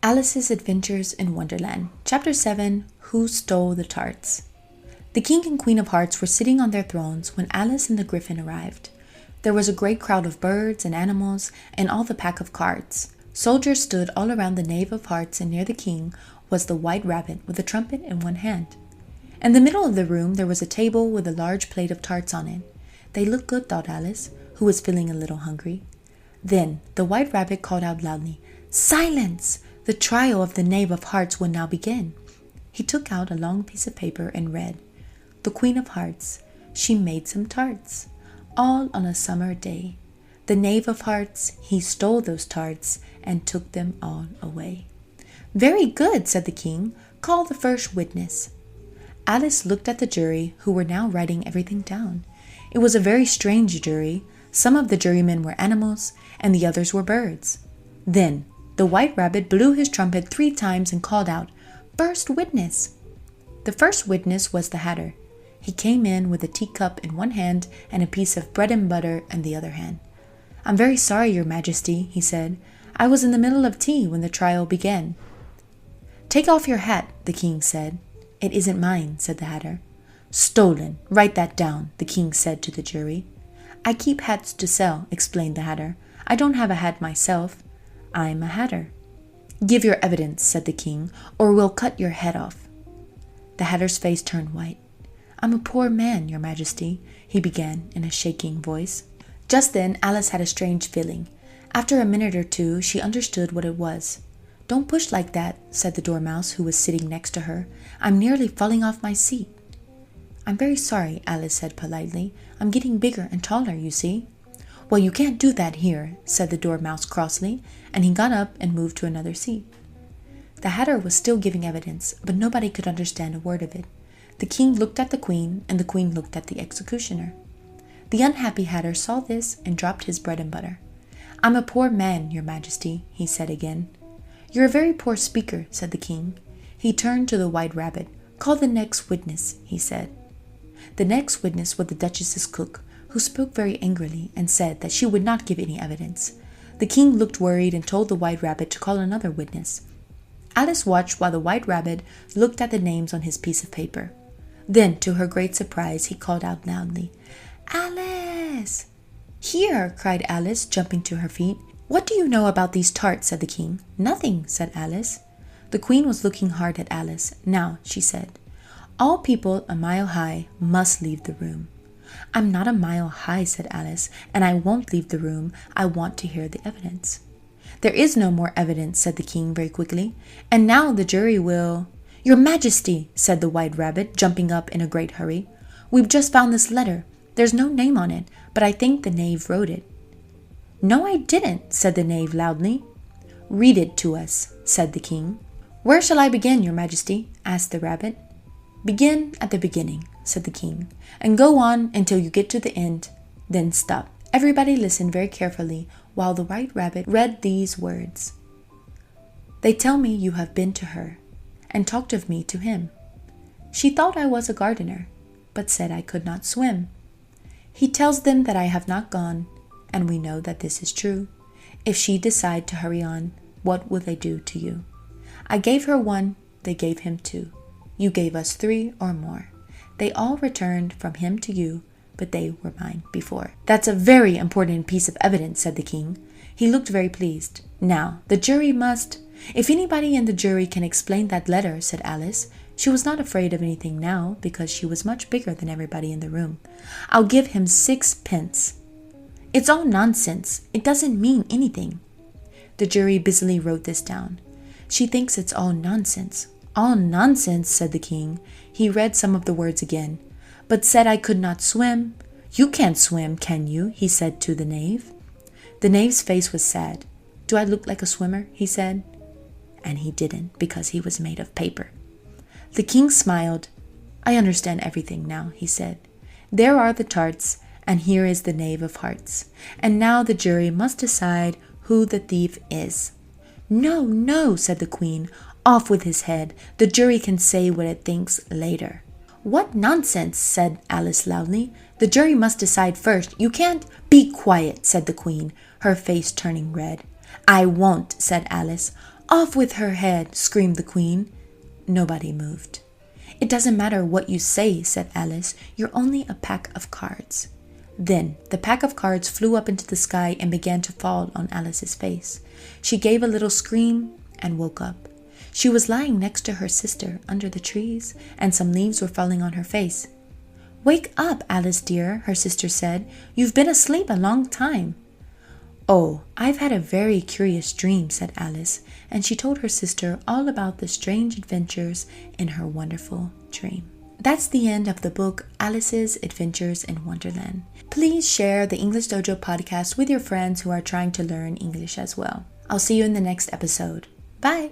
Alice's Adventures in Wonderland, Chapter 7, Who Stole the Tarts? The King and Queen of Hearts were sitting on their thrones when Alice and the Griffin arrived. There was a great crowd of birds and animals and all the pack of cards. Soldiers stood all around the Knave of Hearts, and near the king was the White Rabbit with a trumpet in one hand. In the middle of the room there was a table with a large plate of tarts on it. They looked good, thought Alice, who was feeling a little hungry. Then the White Rabbit called out loudly, "Silence! The trial of the Knave of Hearts will now begin." He took out a long piece of paper and read, "The Queen of Hearts, she made some tarts, all on a summer day. The Knave of Hearts, he stole those tarts and took them all away." "Very good," said the king. "Call the first witness." Alice looked at the jury, who were now writing everything down. It was a very strange jury. Some of the jurymen were animals, and the others were birds. Then the White Rabbit blew his trumpet 3 times and called out, "First witness!" The first witness was the Hatter. He came in with a teacup in one hand and a piece of bread and butter in the other hand. "I'm very sorry, Your Majesty," he said. "I was in the middle of tea when the trial began." "Take off your hat," the king said. "It isn't mine," said the Hatter. "Stolen. Write that down," the king said to the jury. "I keep hats to sell," explained the Hatter. "I don't have a hat myself. I'm a Hatter." "Give your evidence," said the king, "or we'll cut your head off." The Hatter's face turned white. "I'm a poor man, Your Majesty," he began in a shaking voice. Just then Alice had a strange feeling. After a minute or two she understood what it was. "Don't push like that," said the Dormouse, who was sitting next to her. "I'm nearly falling off my seat." "I'm very sorry," Alice said politely. "I'm getting bigger and taller, you see." "Well, you can't do that here," said the Dormouse crossly, and he got up and moved to another seat. The Hatter was still giving evidence, but nobody could understand a word of it. The king looked at the queen, and the queen looked at the executioner. The unhappy Hatter saw this and dropped his bread and butter. "I'm a poor man, Your Majesty," he said again. "You're a very poor speaker," said the king. He turned to the White Rabbit. "Call the next witness," he said. The next witness was the Duchess's cook, who spoke very angrily and said that she would not give any evidence. The king looked worried and told the White Rabbit to call another witness. Alice watched while the White Rabbit looked at the names on his piece of paper. Then, to her great surprise, he called out loudly, "Alice!" "Here!" cried Alice, jumping to her feet. "What do you know about these tarts?" said the king. "Nothing," said Alice. The queen was looking hard at Alice. "Now," she said, "all people a mile high must leave the room." "I'm not a mile high," said Alice, "and I won't leave the room. I want to hear the evidence." "There is no more evidence," said the king very quickly, "and now the jury will—" "Your Majesty," said the White Rabbit, jumping up in a great hurry, "we've just found this letter. There's no name on it, but I think the knave wrote it." "No, I didn't," said the knave loudly. "Read it to us," said the king. "Where shall I begin, Your Majesty?" asked the rabbit. "Begin at the beginning," said the king, "and go on until you get to the end, then stop." Everybody listened very carefully while the White Rabbit read these words. "They tell me you have been to her, and talked of me to him. She thought I was a gardener, but said I could not swim. He tells them that I have not gone, and we know that this is true. If she decide to hurry on, what will they do to you? I gave her 1, they gave him 2. You gave us 3 or more. They all returned from him to you, but they were mine before." "That's a very important piece of evidence," said the king. He looked very pleased. "Now, the jury must—" "If anybody in the jury can explain that letter," said Alice. She was not afraid of anything now, because she was much bigger than everybody in the room. "I'll give him 6 pence. "It's all nonsense. It doesn't mean anything." The jury busily wrote this down. "She thinks it's all nonsense." "All nonsense," said the king. He read some of the words again. "But said I could not swim." "You can't swim, can you?" he said to the knave. The knave's face was sad. "Do I look like a swimmer?" he said. And he didn't, because he was made of paper. The king smiled. "I understand everything now," he said. "There are the tarts, and here is the Knave of Hearts. And now the jury must decide who the thief is." "No, no," said the queen. "Off with his head. The jury can say what it thinks later." "What nonsense," said Alice loudly. "The jury must decide first. You can't—" "Be quiet," said the queen, her face turning red. "I won't," said Alice. Off with her head, screamed the queen. Nobody moved. It doesn't matter what you say, said Alice. You're only a pack of cards. Then the pack of cards flew up into the sky and began to fall on Alice's face. She gave a little scream and woke up. She was lying next to her sister under the trees, and some leaves were falling on her face. Wake up, Alice dear, her sister said. You've been asleep a long time. Oh, I've had a very curious dream, said Alice, and she told her sister all about the strange adventures in her wonderful dream. That's the end of the book Alice's Adventures in Wonderland. Please share the English Dojo podcast with your friends who are trying to learn English as well. I'll see you in the next episode. Bye!